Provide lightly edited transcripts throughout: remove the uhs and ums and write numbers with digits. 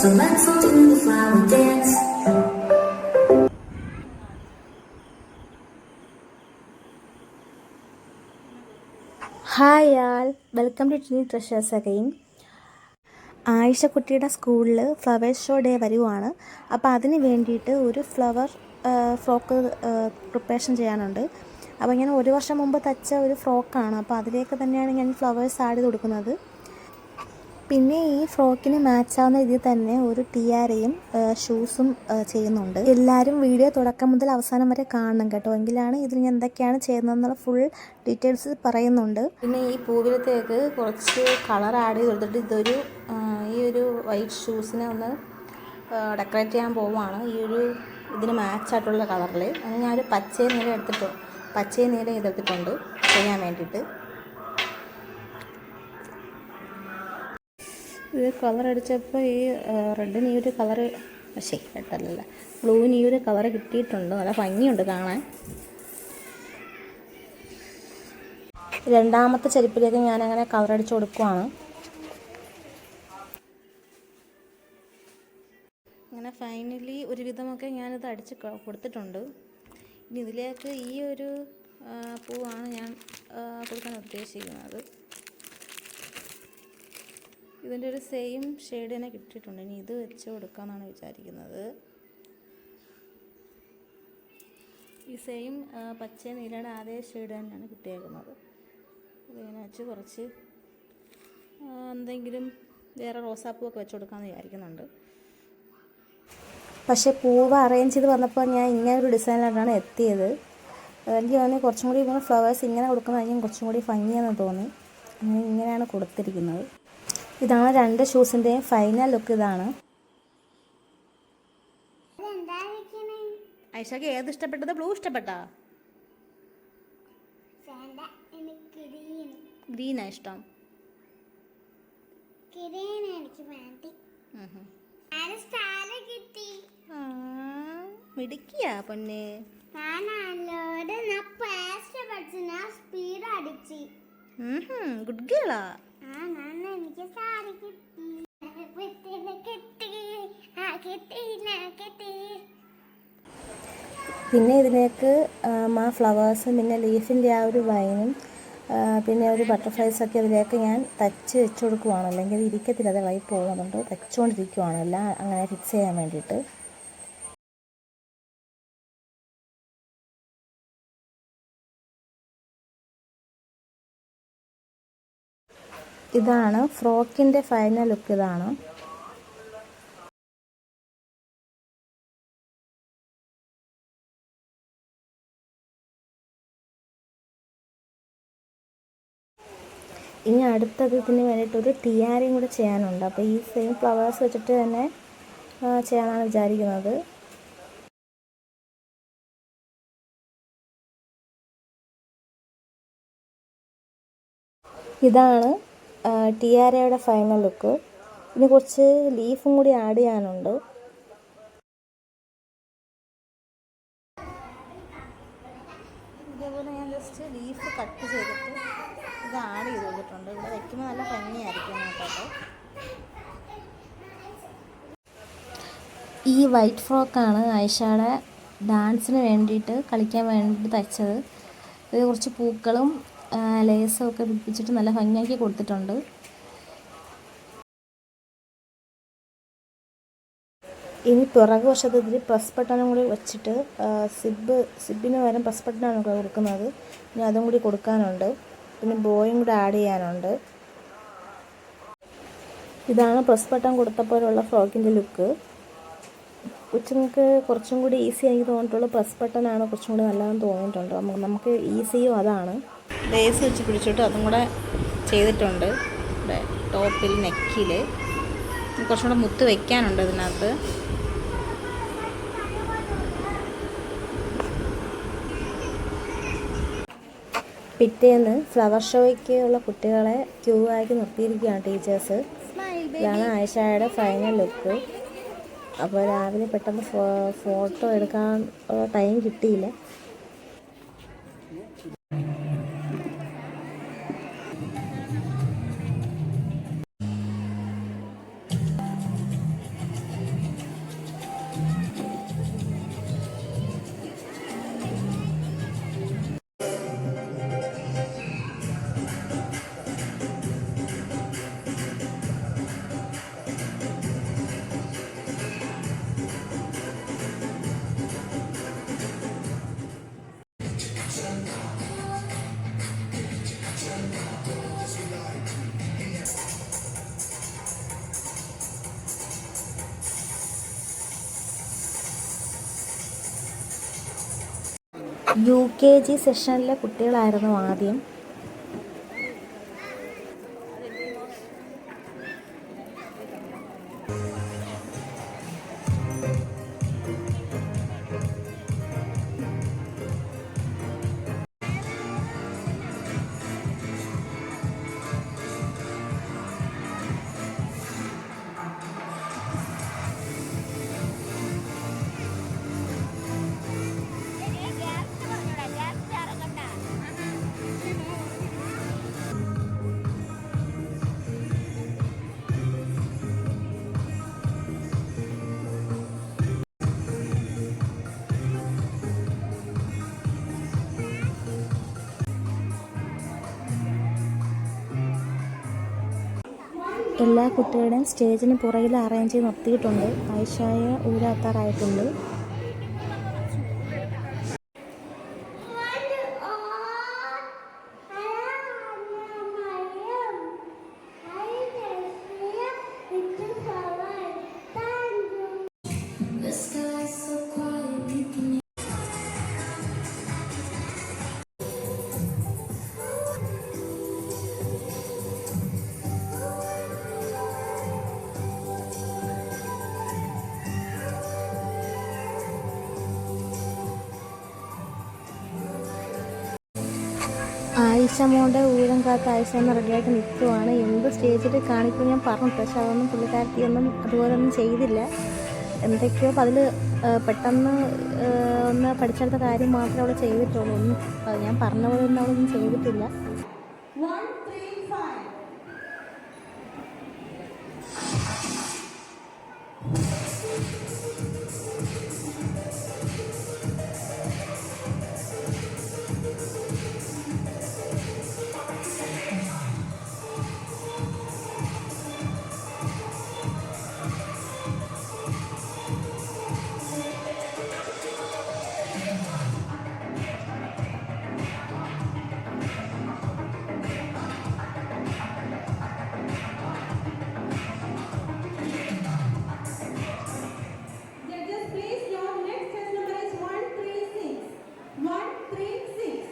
So let's all do the flower dance. Hi all, welcome to tiny treasures again. ആയിഷക്കുട്ടിയുടെ സ്കൂളിൽ flowers show day വരുവാണ്. അപ്പോൾ അതിന് വേണ്ടിയിട്ട് ഒരു ഫ്ലവർ ഫ്രോക്ക് പ്രിപ്പറേഷൻ ചെയ്യാനുണ്ട്. അപ്പോൾ ഞാൻ ഒരു വർഷം മുമ്പ് തച്ച ഒരു ഫ്രോക്കാണ്. അപ്പോൾ അതിലേക്ക് തന്നെയാണ് ഞാൻ ഫ്ലവേഴ്സ് ആഡ് ചെയ്ത് കൊടുക്കുന്നത്. പിന്നെ ഈ ഫ്രോക്കിന് മാച്ചാവുന്ന രീതിയിൽ തന്നെ ഒരു ടിയാരയും ഷൂസും ചെയ്യുന്നുണ്ട്. എല്ലാവരും വീഡിയോ തുടക്കം മുതൽ അവസാനം വരെ കാണണം കേട്ടോ, എങ്കിലാണ് ഇതിന് എന്തൊക്കെയാണ് ചെയ്യുന്നതെന്നുള്ള ഫുൾ ഡീറ്റെയിൽസ് പറയുന്നുണ്ട്. പിന്നെ ഈ പൂവിലത്തേക്ക് കുറച്ച് കളർ ആഡ് ചെയ്ത് കൊടുത്തിട്ട് ഈ ഒരു വൈറ്റ് ഷൂസിനെ ഒന്ന് ഡെക്കറേറ്റ് ചെയ്യാൻ പോവുകയാണ്. ഇതിന് മാച്ചായിട്ടുള്ള കളറിൽ അങ്ങനെ ഞാനൊരു പച്ചയും നീല എടുത്തിട്ടുണ്ട് ചെയ്യാൻ വേണ്ടിയിട്ട്. ഇത് കളർ അടിച്ചപ്പോൾ ഈ റെഡിന് ഈ ഒരു കളറ് റെഡല്ല ബ്ലൂവിന് ഈ ഒരു കളറ് കിട്ടിയിട്ടുണ്ട്. നല്ല ഭംഗിയുണ്ട് കാണാൻ. രണ്ടാമത്തെ ചെരുപ്പിലേക്ക് ഞാനങ്ങനെ കളർ അടിച്ച് കൊടുക്കുവാണ്. അങ്ങനെ ഫൈനലി ഒരുവിധമൊക്കെ ഞാനിത് അടിച്ച് കൊടുത്തിട്ടുണ്ട്. ഇനി ഇതിലേക്ക് ഈ ഒരു പൂവാണ് ഞാൻ കൊടുക്കാൻ ഉദ്ദേശിക്കുന്നത്. ഇതിൻ്റെ ഒരു സെയിം ഷെയ്ഡ് തന്നെ കിട്ടിയിട്ടുണ്ട്. ഇനി ഇത് വെച്ച് കൊടുക്കാമെന്നാണ് വിചാരിക്കുന്നത്. ഈ സെയിം പച്ച നീലയുടെ അതേ ഷെയ്ഡ് തന്നെയാണ് കിട്ടിയേക്കുന്നത്. ഇതിങ്ങനെ വെച്ച് കുറച്ച് എന്തെങ്കിലും വേറെ റോസാപ്പൂവൊക്കെ വെച്ച് കൊടുക്കാമെന്ന് വിചാരിക്കുന്നുണ്ട്. പക്ഷേ പൂവ് അറേഞ്ച് ചെയ്ത് വന്നപ്പോൾ ഞാൻ ഇങ്ങനെ ഒരു ഡിസൈനിലാണ് എത്തിയത്. എനിക്ക് തോന്നി കുറച്ചും കൂടി ഇങ്ങനെ ഫ്ലവേഴ്സ് ഇങ്ങനെ കൊടുക്കുന്നതായിരിക്കും കുറച്ചും കൂടി ഭംഗിയെന്ന് തോന്നി. ഇങ്ങനെയാണ് കൊടുത്തിരിക്കുന്നത്. ഇതാണ് രണ്ട് ഷൂസിൻ്റെയും ഫൈനൽ ലുക്ക്. ഇതാണ്. ഐഷക്ക് ഏത് ഇഷ്ടപ്പെട്ടത്? ബ്ലൂ ഇഷ്ടപ്പെട്ടാ? ഗ്രീനാ ഇഷ്ടം? മിടിക്കിയാ പൊന്നെ. ഗുഡ് ഗേളാ. പിന്നെ ഇതിലേക്ക് ഫ്ലവേഴ്സും പിന്നെ ലീഫിൻ്റെ ആ ഒരു വൈനും പിന്നെ ഒരു ബട്ടർഫ്ലൈസൊക്കെ ഇതിലേക്ക് ഞാൻ തച്ച് വെച്ച് കൊടുക്കുവാണ്. അല്ലെങ്കിൽ അത് ഇരിക്കത്തില്ല, അത് ഇളകി പോകുന്നുണ്ട്. തച്ചുകൊണ്ടിരിക്കുവാണ് എല്ലാം അങ്ങനെ ഫിക്സ് ചെയ്യാൻ വേണ്ടിയിട്ട്. ഇതാണ് ഫ്രോക്കിൻ്റെ ഫൈനൽ ലുക്ക്. ഇതാണ്. ഇനി അടുത്തത് ഇതിന് വേണ്ടിയിട്ടൊരു ടിയാരയും കൂടെ ചെയ്യാനുണ്ട്. അപ്പോൾ ഈ സെയിം ഫ്ലവേഴ്സ് വെച്ചിട്ട് തന്നെ ചെയ്യാനാണ് വിചാരിക്കുന്നത്. ഇതാണ് ടിയാരയുടെ ഫൈനൽ ലുക്ക്. ഇനി കുറച്ച് ലീഫും കൂടി ആഡ് ചെയ്യാനുണ്ട്. ഇതേപോലെ ഞാൻ ജസ്റ്റ് ലീഫ് കട്ട് ചെയ്തിട്ട് ഇത് ആഡ് ചെയ്ത് കൊടുത്തിട്ടുണ്ട്. ഇവിടെ വയ്ക്കുമ്പോൾ നല്ല ഭംഗിയായിരിക്കും കേട്ടോ. ഈ വൈറ്റ് ഫ്രോക്കാണ് ആയിഷയുടെ ഡാൻസിന് വേണ്ടിയിട്ട് കളിക്കാൻ വേണ്ടിയിട്ട് തയ്ച്ചത്. ഇത് കുറച്ച് പൂക്കളും ലേസും ഒക്കെ പിടിപ്പിച്ചിട്ട് നല്ല ഭംഗിയാക്കി കൊടുത്തിട്ടുണ്ട്. ഇനി പിറകു വശത്ത് ഇതിൽ പ്രസ് ബട്ടണും കൂടി വെച്ചിട്ട് സിബിന് പകരം പ്രസ് ബട്ടണാണ് കൊടുക്കുന്നത്. ഇനി അതും കൂടി കൊടുക്കാനുണ്ട്. പിന്നെ ബോയും കൂടി ആഡ് ചെയ്യാനുണ്ട്. ഇതാണ് പ്രസ് ബട്ടൺ കൊടുത്തപ്പോഴുള്ള ഫ്രോക്കിൻ്റെ ലുക്ക്. കൊച്ചുങ്ങൾക്ക് കുറച്ചും കൂടി ഈസി ആയി തോന്നിയിട്ടുള്ള പ്രസ് ബട്ടണാണ് കുറച്ചും കൂടി നല്ലതെന്ന് തോന്നിയിട്ടുണ്ട്. നമുക്ക് ഈസിയും അതാണ്. ലേസ് വെച്ച് പിടിച്ചിട്ട് അതും കൂടെ ചെയ്തിട്ടുണ്ട്. ഇവിടെ ടോപ്പിൽ നെക്കിൽ കുറച്ചും കൂടെ മുത്ത് വയ്ക്കാനുണ്ട് ഇതിനകത്ത്. പിറ്റേന്ന് ഫ്ലവർ ഷോയ്ക്ക് ഉള്ള കുട്ടികളെ ക്യൂ ആക്കി നിർത്തിയിരിക്കുകയാണ് ടീച്ചേഴ്സ്. ഇതാണ് ആയിഷയുടെ ഫൈനൽ ലുക്ക്. അപ്പോൾ രാവിലെ പെട്ടെന്ന് ഫോട്ടോ എടുക്കാൻ ടൈം കിട്ടിയില്ല. UKG സെഷനിലെ കുട്ടികളായിരുന്നു ആദ്യം. എല്ലാ കുട്ടികളുടെയും സ്റ്റേജിന് പുറകിൽ അറേഞ്ച് ചെയ്ത് നിർത്തിയിട്ടുണ്ട്. ആയിഷയെ ഊരാത്താറായിട്ടുണ്ട്. The sky is so quiet, you can Ayisha മോളുടെ ഊരം കാത്ത് ആയിഷ എന്ന് റെഡിയായിട്ട് നിൽക്കുവാണ്. എന്ത് സ്റ്റേജിൽ കാണിക്കും ഞാൻ പറഞ്ഞു, പക്ഷെ അതൊന്നും പുള്ളിക്കാരത്തിയൊന്നും അതുപോലൊന്നും ചെയ്തില്ല. എന്തൊക്കെയോ അതിൽ പെട്ടെന്ന് ഒന്ന് പഠിച്ചെടുത്ത കാര്യം മാത്രമേ അവൾ ചെയ്തിട്ടുള്ളൂ. ഒന്നും ഞാൻ പറഞ്ഞ പോലെ ഒന്നും അവളൊന്നും ചെയ്തിട്ടില്ല. 1, 3, 5. Judges, please, your next test number is 136. 136.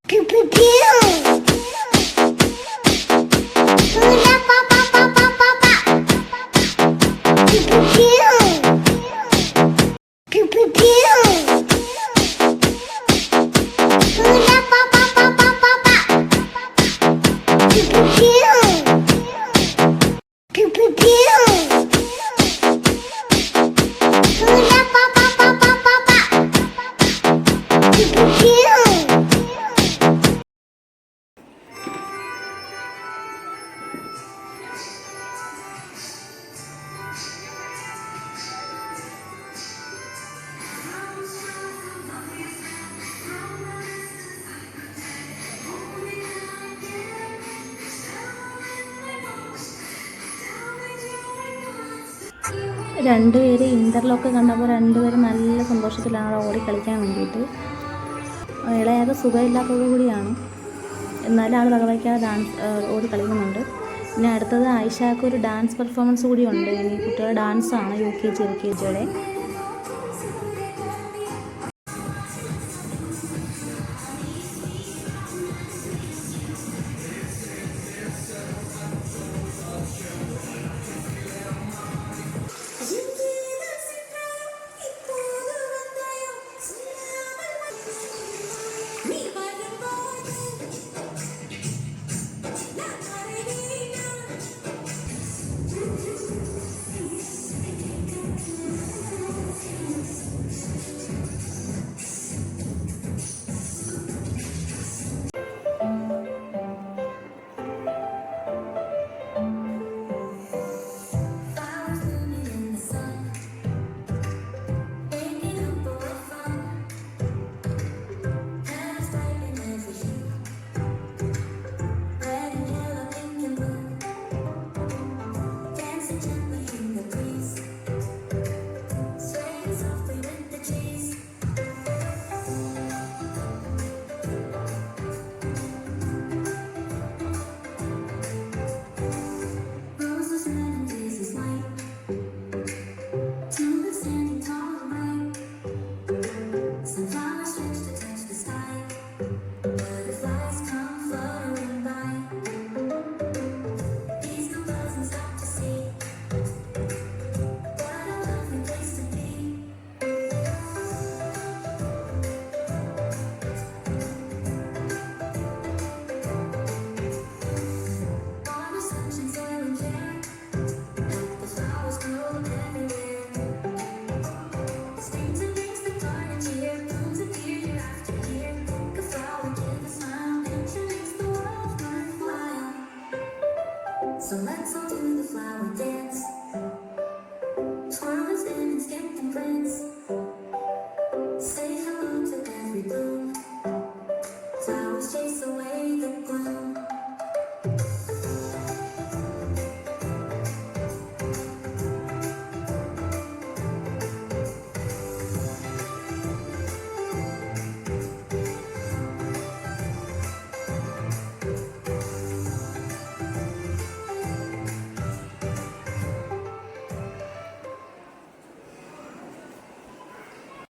pew pew pew. Hula pa pa pa pa pa pa. Pew pew pew. Pew pew pew. Hula pa pa pa pa pa pa. Pew pew pew. Pew pew pew. Hula pa pa pa pa pa pa. Pew pew pew. രണ്ടുപേര് interlock കണ്ടപ്പോൾ രണ്ടുപേരും നല്ല സന്തോഷത്തിലാണ് അവിടെ ഓടി കളിക്കാൻ വേണ്ടിയിട്ട്. ഇളയത് സുഖമില്ലാത്തത് കൂടിയാണ്, എന്നാലും ആൾ വകവയ്ക്കാതെ ഡാൻസ് ഓടി കളിക്കുന്നുണ്ട്. പിന്നെ അടുത്തത് ആയിഷയ്ക്ക് ഒരു ഡാൻസ് പെർഫോമൻസ് കൂടി ഉണ്ട്. ഈ കുട്ടികളുടെ ഡാൻസാണ് UKG LKGയുടെ.